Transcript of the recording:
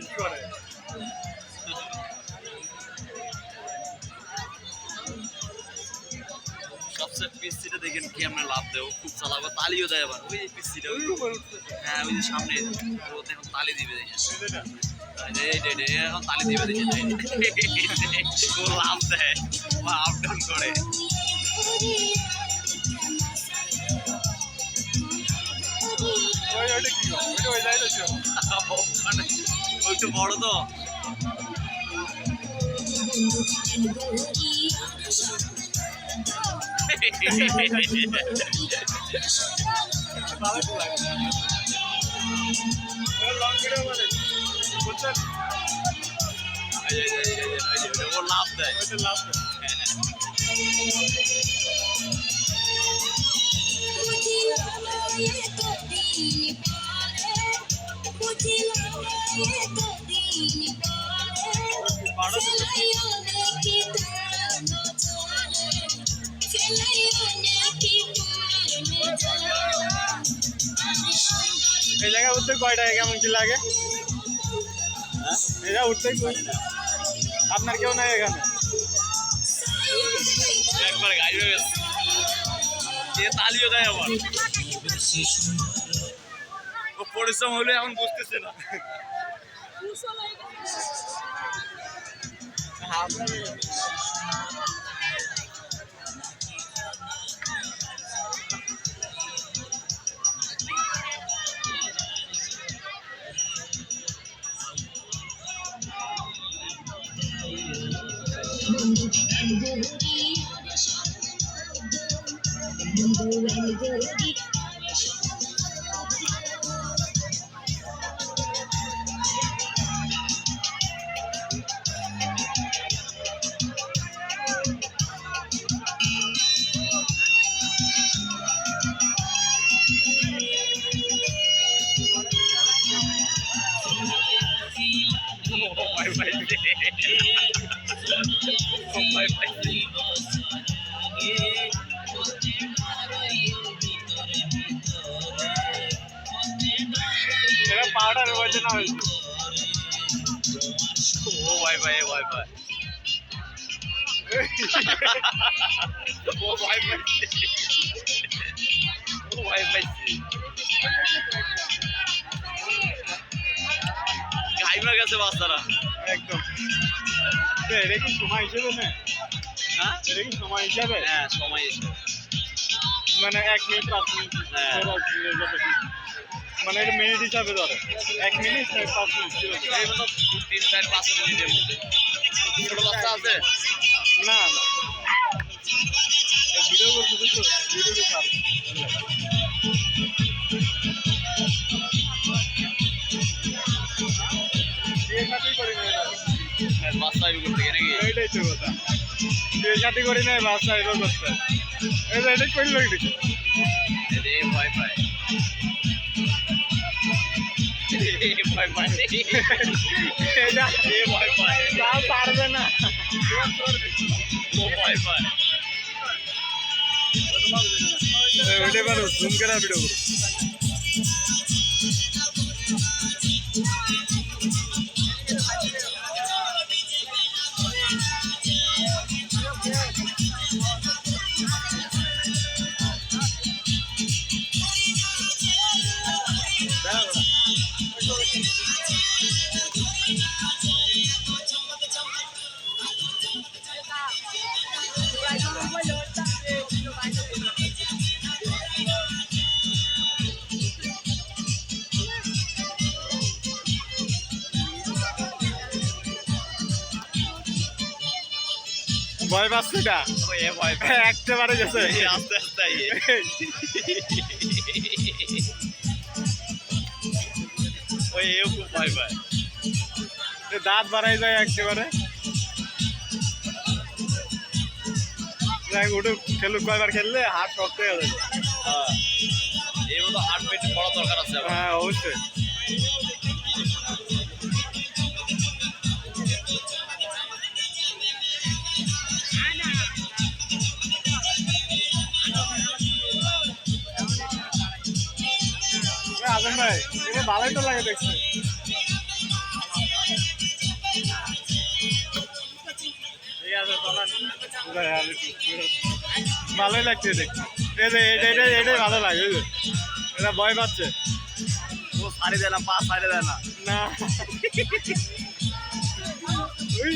কি করে সবচেয়ে পিসিটা দেখেন কি আমরা লাভ দেবো খুব চালাবো তালিও দেয় আবার ওই পিসিটা হ্যাঁ ওই যে সামনে ও এখন তালি দিবে দেখেন এখন তালি দিবে দেখেন ও লাভ দেয় ও আপ ডাউন করে একটু বড় তো লাভ দেয় লাভ দেয় এই জায়গায় উঠতে কয় টাকা কেমন কি লাগে এটা উঠতে আপনার কেউ নাই এখানে একবার গাড়ি হয়ে গেছে তালিও দেয় আবার ও পরিশ্রম হলে এখন বুঝতেছে না পাউডার হয়েছে না হয়েছে ও ভাই ভাই ভাই ভাই ও ভাই ভাই ও ভাই ভাই গাইমা গেছে বাচ্চারা একদম এটা কি সময় হিসেবে না হ্যাঁ এটা কি সময় হিসাবে হ্যাঁ সময় হিসেবে মানে 1 মিনিট 5 মিনিট মানে এটা মিনিট হিসাবে ধরে 1 মিনিট 5 মিনিট এই মতো 3-4-5 মিনিটের মধ্যে ছোট বাচ্চা আছে না না ভিডিও করতে তো ভিডিও ছাড় বাচ্চা করতে নাকি এইটাই তো কথা বিয়ে শাদী করি নাই বাচ্চা এবার করতে এটা করলো রে ভয় পায় ভয় পায় এটা ভয় পায় পারবে না ও ভয় পায় ওইটা পারো জুম করে ভিডিও করো ভয় পাচ্ছে না ভয় পায় একেবারে গেছে আস্তে আস্তে ওই এও খুব ভয় পায় দাঁত বাড়াই যায় একেবারে ওটা খেলুক কয়বার খেললে হাত শক্ত হয়ে যাবে এই মতো হার্ট পেট বড় দরকার আছে হ্যাঁ অবশ্যই ভাই এটা ভালোই তো লাগে দেখতে। ঠিক আছে চলেন, ভালোই লাগছে দেখতে। এটাই ভালো লাগে, ওই যে এটা ভয় পাচ্ছে ও ছাড়ি দেয় না, পা ছাড়ি দেয় না। না। ওই